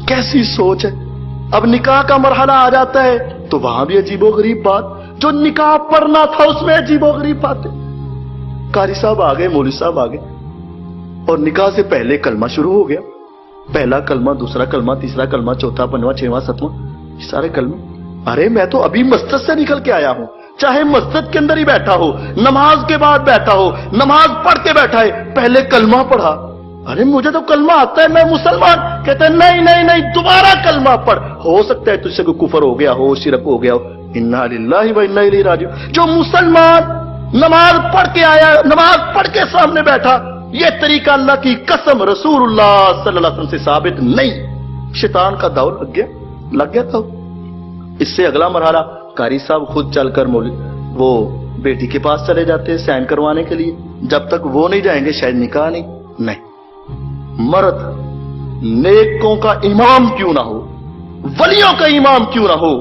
कैसी सोच है। अब निकाह का मरहला आ जाता है तो वहां भी अजीबोगरीब बात, जो निकाह पढ़ना था उसमें अजीबोगरीब बातें। कारी साहब आ गए, मौलवी साहब आ गए और निकाह से पहले कलमा शुरू हो गया। पहला कलमा, दूसरा कलमा, तीसरा कलमा, चौथा, पंजवां, छठवां, सातवां, सारे कलमे। अरे मैं तो अभी मस्जिद से निकल के आया हूं, चाहे मस्जिद के अंदर ही बैठा हो, नमाज के बाद बैठा हो, नमाज पढ़ के बैठा है, पहले कलमा पढ़ा। अरे मुझे तो कलमा आता है, मैं मुसलमान। कहते हैं नहीं नहीं नहीं, दोबारा कलमा पढ़, हो सकता है तुझसे कोई कुफर हो गया हो, शिरक हो गया हो। इन्ना लिल्लाहि व इन्ना इलैहि राजिऊन। जो मुसलमान नमाज पढ़ के आया, नमाज पढ़ के सामने बैठा, ये तरीका अल्लाह की कसम रसूलुल्लाह सल्लल्लाहु अलैहि वसल्लम से साबित नहीं। शैतान का दौर लग गया था। इससे अगला मरहला, कारी साहब खुद चलकर वो बेटी के पास चले जाते हैं साइन करवाने के लिए। जब तक वो नहीं जाएंगे शायद निकाह नहीं। मर्द नेकों का इमाम क्यों ना हो, वलियों का इमाम क्यों ना हो,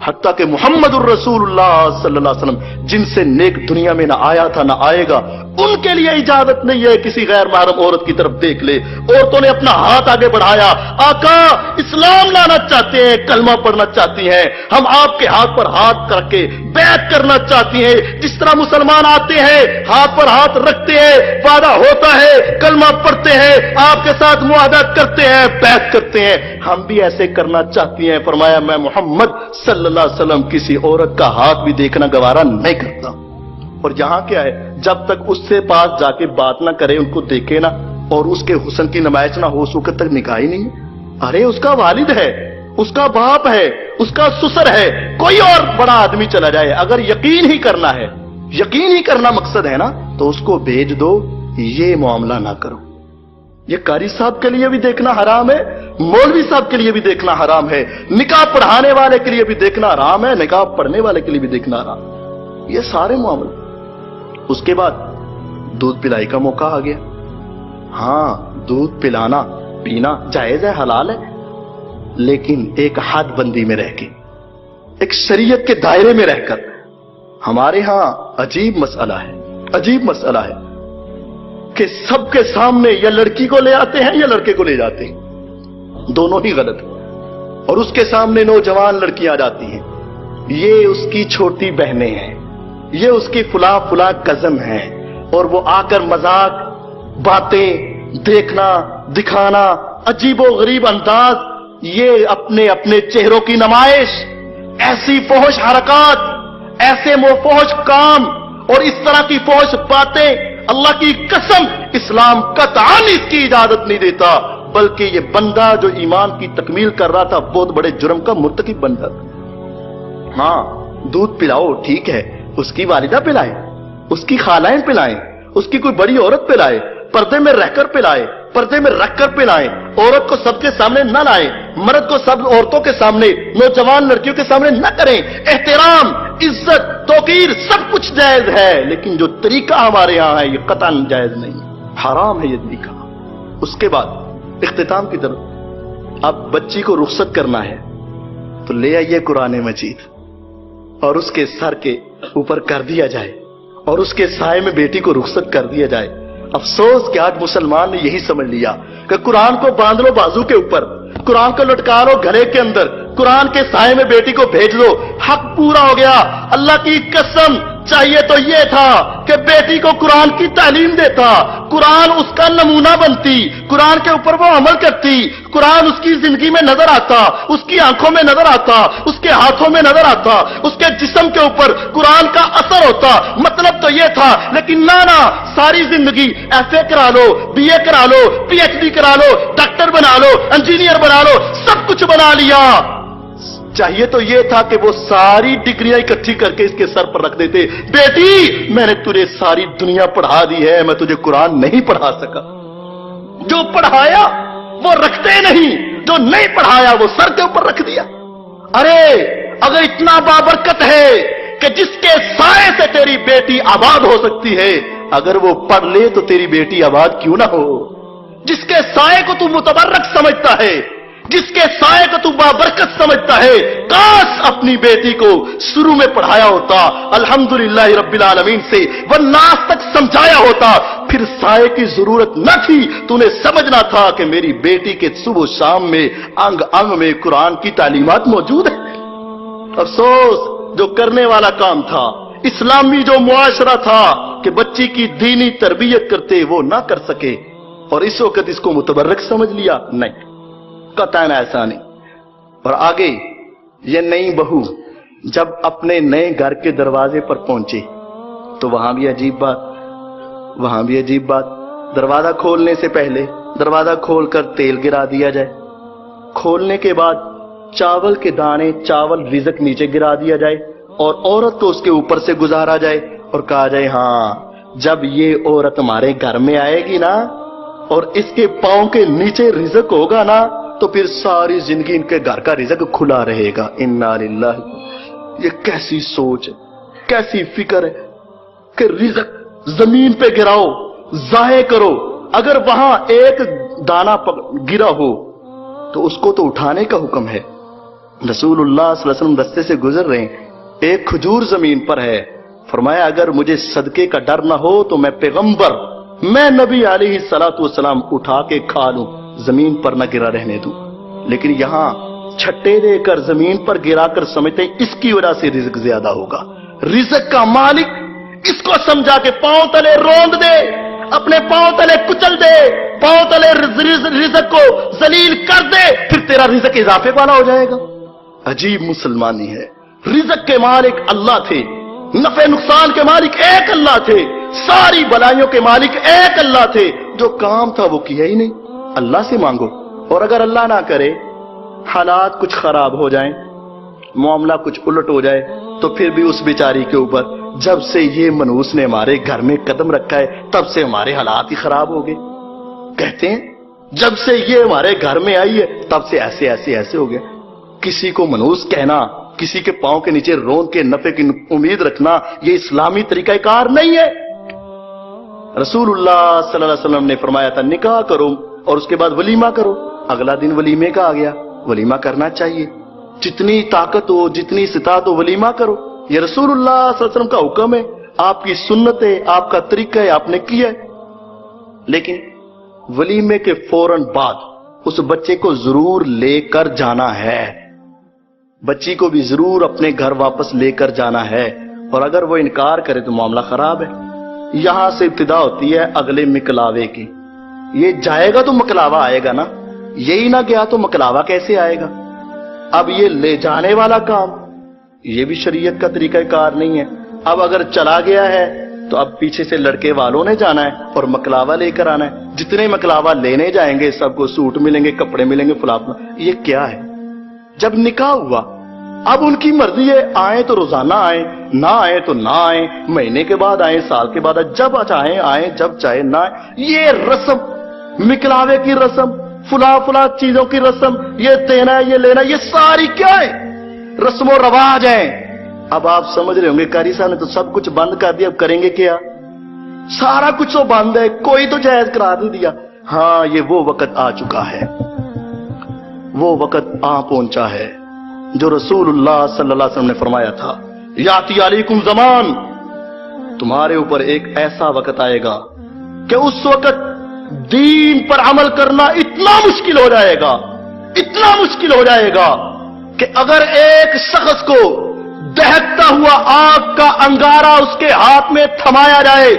हत्ता कि मुहम्मदुर रसूलुल्लाह सल्लल्लाहु अलैहि वसल्लम जिनसे नेक दुनिया में ना आया था ना आएगा, उनके लिए इजाजत नहीं है किसी गैर महरम औरत की तरफ देख ले। औरतों ने अपना हाथ आगे बढ़ाया, आका इस्लाम लाना चाहते हैं, कलमा पढ़ना चाहती हैं, हम आपके हाथ पर हाथ करके बैत करना चाहती हैं। जिस तरह मुसलमान आते हैं, हाथ पर हाथ रखते हैं, वादा होता है, कलमा पढ़ते हैं, आपके साथ मुआहदा करते हैं, बैत करते हैं, हम भी ऐसे करना चाहती हैं। फरमाया मैं मोहम्मद सल्लल्लाहु अलैहि वसल्लम किसी औरत का हाथ भी देखना गवारा नहीं करता। और यहां क्या है, जब तक उससे पास जाके बात ना करे, उनको देखे ना और उसके हुस्न की नुमाइश ना हो, उस वक्त तक निकाह ही नहीं है। अरे उसका वालिद है, उसका बाप है, उसका ससुर है, कोई और बड़ा आदमी चला जाए, अगर यकीन ही करना है, यकीन ही करना मकसद है ना, तो उसको भेज दो, ये मामला ना करो। ये कारी साहब के लिए भी देखना हराम है, मौलवी साहब के लिए भी देखना हराम है, निकाह पढ़ाने वाले के लिए भी देखना हराम है, निकाह पढ़ने वाले के लिए भी देखना हराम। ये सारे मामले। उसके बाद दूध पिलाई का मौका आ गया। हां, दूध पिलाना पीना जायज है, हलाल है, लेकिन एक हद बंदी में रह के, एक शरीयत के दायरे में रहकर। हमारे यहां अजीब मसला है, अजीब मसला है कि सबके सामने या लड़की को ले आते हैं या लड़के को ले जाते हैं, दोनों ही गलत। और उसके सामने नौजवान लड़कियां जाती हैं, ये उसकी छोटी बहनें हैं, ये उसकी फुला फुला कजन है, और वो आकर मजाक, बातें, देखना, दिखाना, अजीबो गरीब अंदाज, ये अपने अपने चेहरों की नुमाइश, ऐसी फोहश हरकत, ऐसे मोफोहश काम और इस तरह की फोहश बातें, अल्लाह की कसम इस्लाम कतआन इसकी इजाजत नहीं देता। बल्कि ये बंदा जो ईमान की तकमील कर रहा था, बहुत बड़े जुर्म का मुर्तकिब बंदा। हां, दूध पिलाओ ठीक है, उसकी वालिदा पिलाए, उसकी खालाएं पिलाएं, उसकी कोई बड़ी औरत पिलाए, पर्दे में रहकर पिलाए, पर्दे में रखकर पिलाएं, औरत को सबके सामने न लाएं, मर्द को सब औरतों के सामने, नौजवान लड़कियों के सामने न करें। एहतराम, इज्जत, तौकीर सब कुछ जायज है, लेकिन जो तरीका हमारे यहां है ये कतई जायज नहीं, हराम है ये तरीका। उसके बाद इख्तिताम की तरफ, अब बच्ची को रुखसत करना है तो ले आइए कुरान मजीद और उसके सर के ऊपर कर दिया जाए और उसके साए में बेटी को रुखसत कर दिया जाए। अफसोस कि आज मुसलमान ने यही समझ लिया कि कुरान को बांध लो बाजू के ऊपर, कुरान को लटका लो गले के अंदर, कुरान के साए में बेटी को भेज दो, हक पूरा हो गया। अल्लाह की कसम चाहिए तो यह था कि बेटी को कुरान की तालीम देता, कुरान उसका नमूना बनती, कुरान के ऊपर वो अमल करती, कुरान उसकी जिंदगी में नजर आता, उसकी आंखों में नजर आता, उसके हाथों में नजर आता, उसके जिस्म के ऊपर कुरान का असर होता। मतलब तो यह था, लेकिन ना, सारी जिंदगी एफए करा लो, बीए करा लो, पीएचडी करा लो, डॉक्टर बना लो, इंजीनियर बना लो, सब कुछ बना लिया। चाहिए तो यह था कि वो सारी डिग्रियां इकट्ठी करके इसके सर पर रख देते, बेटी मैंने तुझे सारी दुनिया पढ़ा दी है, मैं तुझे कुरान नहीं पढ़ा सका। जो पढ़ाया वो रखते नहीं, जो नहीं पढ़ाया वो सर के ऊपर रख दिया। अरे अगर इतना बाबरकत है कि जिसके साए से तेरी बेटी आबाद हो सकती है, अगर वो पढ़ ले तो तेरी बेटी आबाद क्यों ना हो। जिसके साए को तू मुतबर्रक समझता है, जिसके साए को तू बाबरकत समझता है, काश अपनी बेटी को शुरू में पढ़ाया होता अल्हम्दुलिल्लाह रब्बिल आलमीन से वन्नास तक समझाया होता, फिर साए की जरूरत न थी। तूने समझना था कि मेरी बेटी के सुबह शाम में अंग अंग में कुरान की तालीमात मौजूद है। अफसोस जो करने वाला काम था, इस्लामी जो मुआशरा था कि बच्ची की दीनी तरबियत करते, वो ना कर सके और इस वक्त इसको मुतबर्रक समझ लिया। नहीं, कतई ऐसा नहीं। और आगे ये नई बहू जब अपने नए घर के दरवाजे पर पहुंची तो वहां भी अजीब बात, दरवाजा खोलने से पहले दरवाजा खोलकर तेल गिरा दिया जाए, खोलने के बाद चावल के दाने, चावल रिज़्क नीचे गिरा दिया जाए और औरत को उसके ऊपर से गुजारा जाए और कहा जाए हाँ, जब ये औरत हमारे घर में आएगी ना और इसके पांव के नीचे रिज़्क होगा ना, तो फिर सारी जिंदगी इनके घर का रिज़्क खुला रहेगा। इन्ना लिल्लाह। ये कैसी सोच है, कैसी फिक्र है कि रिज़्क जमीन पे गिराओ, जाहे करो। अगर वहां एक दाना गिरा हो तो उसको तो उठाने का हुक्म है। रसूलुल्लाह सल्लल्लाहु अलैहि वसल्लम रस्ते से गुजर रहे हैं, एक खजूर जमीन पर है, फरमाया अगर मुझे सदके का डर ना हो तो मैं पैगंबर, मैं नबी अलैहिस्सलातु वस्सलाम उठा के खा लूं, जमीन पर न गिरा रहने दूं। लेकिन यहां छट्टे देकर जमीन पर गिराकर समझते इसकी वजह से रिज़्क ज्यादा होगा। रिज़्क का मालिक इसको समझा के पांव तले रोंद दे, अपने पांव तले कुचल दे, पांव तले रिज़्क को जलील कर दे, फिर तेरा रिज़्क इजाफे वाला हो जाएगा। अजीब मुसलमानी है। रिज़्क के मालिक अल्लाह थे, नफे नुकसान के मालिक एक अल्लाह थे, सारी बलाइयों के मालिक एक अल्लाह थे। जो काम था वो किया ही नहीं। अल्लाह से मांगो, और अगर अल्लाह ना करे, हालात कुछ खराब हो जाएं, मामला कुछ उलट हो जाए, तो फिर भी उस बेचारी के ऊपर, जब से ये मनूस ने हमारे घर में कदम रखा है तब से हमारे हालात ही खराब हो गए। कहते हैं जब से ये हमारे घर में आई है तब से ऐसे ऐसे ऐसे हो गया। किसी को मनूस कहना, किसी के पांव के नीचे रोंद के नफे की उम्मीद रखना, ये इस्लामी तरीकाकार नहीं है। रसूलुल्लाह सल्लल्लाहु अलैहि वसल्लम ने फरमाया था निकाह करो और उसके बाद वलीमा करो। अगला दिन वलीमे का आ गया, वलीमा करना चाहिए, जितनी ताकत हो, जितनी इस्तात हो, वलीमा करो। ये रसूलुल्लाह सल्लल्लाहु अलैहि वसल्लम का हुक्म है, आपकी सुन्नत है, आपका तरीका है, आपने किया है। लेकिन वलीमे के फौरन बाद उस बच्चे को जरूर लेकर जाना है, बच्ची को भी जरूर अपने घर वापस लेकर जाना है। और अगर वो इनकार करे तो मामला खराब है। यहां से इब्तिदा होती है अगले मकलावे की। ये जाएगा तो मकलावा आएगा ना, यही ना गया तो मकलावा कैसे आएगा। अब ये ले जाने वाला काम, ये भी शरीयत का तरीकाकार नहीं है। अब अगर चला गया है तो अब पीछे से लड़के वालों ने जाना है और मकलावा लेकर आना है। जितने मकलावा लेने जाएंगे सबको सूट मिलेंगे, कपड़े मिलेंगे, फुलाफला। ये क्या है। जब निकाह हुआ अब उनकी मर्जी है, आए तो रोजाना आए, ना आए तो ना आए, महीने के बाद आए, साल के बाद आए, जब चाहे आए, जब चाहे ना आए। ये रस्म, मिकलावे की रस्म, फुला फुला चीजों की रस्म, ये देना है, ये लेना, ये सारी क्या है, रस्मों रवाज है। अब आप समझ रहे होंगे कारी साहब ने तो सब कुछ बंद कर दिया, अब करेंगे क्या। सारा कुछ तो बंद है, कोई तो जायज करार नहीं दिया। हाँ, ये वो वक्त आ चुका है, वो वक्त आ पहुंचा है जो रसूलुल्लाह सल्लल्लाहु अलैहि वसल्लम ने फरमाया था, याती अलैकुम ज़मान, तुम्हारे ऊपर एक ऐसा वक्त आएगा कि उस वक्त दीन पर अमल करना इतना मुश्किल हो जाएगा, इतना मुश्किल हो जाएगा कि अगर एक शख्स को दहकता हुआ आग का अंगारा उसके हाथ में थमाया जाए,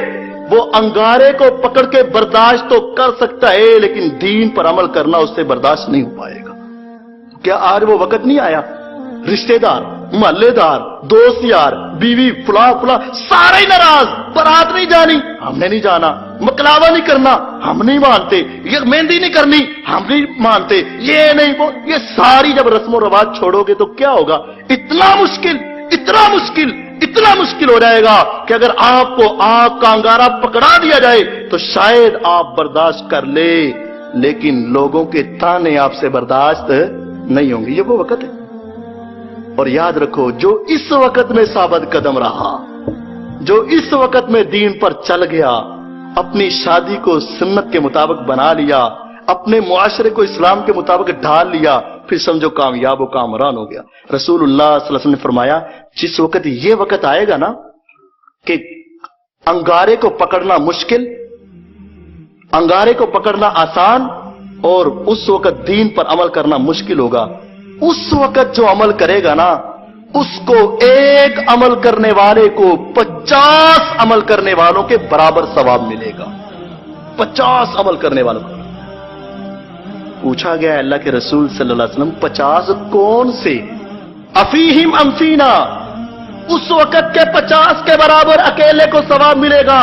वो अंगारे को पकड़ के बर्दाश्त तो कर सकता है, लेकिन दीन पर अमल करना उससे बर्दाश्त नहीं हो पाएगा। क्या आज वो वक्त नहीं आया। रिश्तेदार, मोहल्लेदार, दोस्त यार, बीवी, फुला फुला सारे नाराज, बारात नहीं जानी, हमने नहीं जाना, मकलावा नहीं करना, हम नहीं मानते, ये मेहंदी नहीं करनी, हम नहीं मानते, ये नहीं वो, ये सारी जब रस्मों रवाज छोड़ोगे तो क्या होगा। इतना मुश्किल, इतना मुश्किल, इतना मुश्किल हो जाएगा कि अगर आपको आग का अंगारा पकड़ा दिया जाए तो शायद आप बर्दाश्त कर ले, लेकिन लोगों के ताने आपसे बर्दाश्त नहीं होंगे। ये वो वक्त है। और याद रखो, जो इस वक्त में साबित कदम रहा, जो इस वक्त में दीन पर चल गया, अपनी शादी को सुन्नत के मुताबिक बना लिया, اپنے معاشرے کو اسلام کے مطابق ڈھال لیا، پھر سمجھو کامیاب و کامران ہو گیا۔ رسول اللہ صلی اللہ علیہ وسلم نے فرمایا جس وقت یہ وقت آئے گا نا کہ انگارے کو پکڑنا مشکل، انگارے کو پکڑنا آسان، اور اس وقت دین پر عمل کرنا مشکل ہوگا، اس وقت جو عمل کرے گا نا اس کو ایک عمل کرنے والے کو 50 عمل کرنے والوں کے برابر ثواب ملے گا۔ 50 عمل کرنے والوں کو پوچھا گیا اللہ کے رسول صلی اللہ علیہ وسلم 50 کون سے؟ افیہم امفینا، اس وقت کے 50 کے برابر اکیلے کو ثواب ملے گا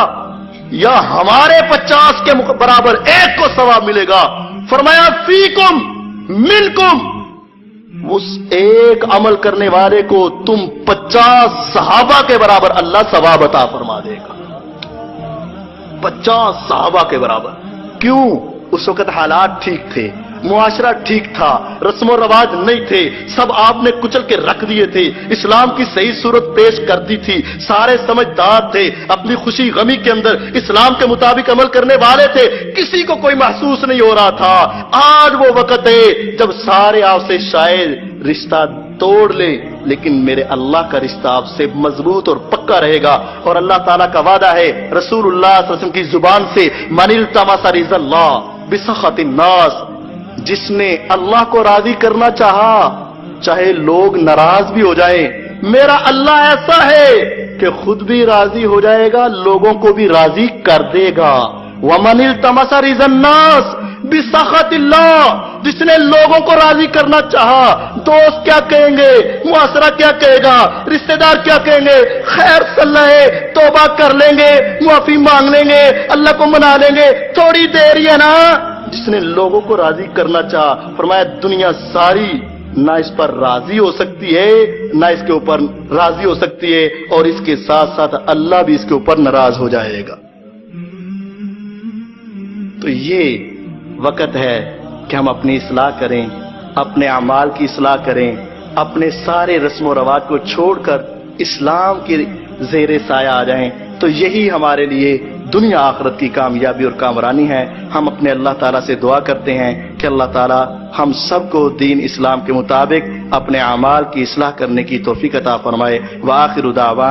یا ہمارے 50 کے برابر ایک کو ثواب ملے گا؟ فرمایا فیکم منکم، اس ایک عمل کرنے والے کو تم 50 صحابہ کے برابر اللہ ثواب عطا فرما دے گا۔ 50 صحابہ کے برابر۔ کیوں؟ اس وقت حالات ٹھیک تھے، معاشرہ ٹھیک تھا، رسم و رواج نہیں تھے، سب آپ نے کچل کے رکھ دیے تھے، اسلام کی صحیح صورت پیش کر دی تھی، سارے سمجھدار تھے، اپنی خوشی غمی کے اندر اسلام کے مطابق عمل کرنے والے تھے، کسی کو کوئی محسوس نہیں ہو رہا تھا۔ آج وہ وقت ہے جب سارے آپ سے شاید رشتہ توڑ لے، لیکن میرے اللہ کا رشتہ آپ سے مضبوط اور پکا رہے گا، اور اللہ تعالیٰ کا وعدہ ہے رسول اللہ صلی اللہ علیہ وسلم کی زبان سے من التمس رضا اللہ بسخط الناس، جس نے اللہ کو راضی کرنا چاہا چاہے لوگ ناراض بھی ہو جائیں، میرا اللہ ایسا ہے کہ خود بھی راضی ہو جائے گا، لوگوں کو بھی راضی کر دے گا۔ وَمَنِ الْتَمَسَ رِضَا النَّاسِ بِسَخَطِ اللَّهِ، جس نے لوگوں کو راضی کرنا چاہا، دوست کیا کہیں گے، معاشرہ کیا کہے گا، رشتہ دار کیا کہیں گے، خیر صلاح ہے، توبہ کر لیں گے، معافی مانگ لیں گے، اللہ کو منا لیں گے، تھوڑی دیر ہی ہے نا۔ جس نے لوگوں کو راضی کرنا چاہا، فرمایا دنیا ساری نہ اس پر راضی ہو سکتی ہے نہ اس کے اوپر راضی ہو سکتی ہے، اور اس کے ساتھ ساتھ اللہ بھی اس کے اوپر ناراض ہو جائے گا۔ تو یہ وقت ہے کہ ہم اپنی اصلاح کریں، اپنے اعمال کی اصلاح کریں، اپنے سارے رسم و رواج کو چھوڑ کر اسلام کے زیر سایہ آ جائیں، تو یہی ہمارے لیے دنیا آخرت کی کامیابی اور کامرانی ہے۔ ہم اپنے اللہ تعالیٰ سے دعا کرتے ہیں کہ اللہ تعالیٰ ہم سب کو دین اسلام کے مطابق اپنے اعمال کی اصلاح کرنے کی توفیق عطا فرمائے۔ وآخر دعوانا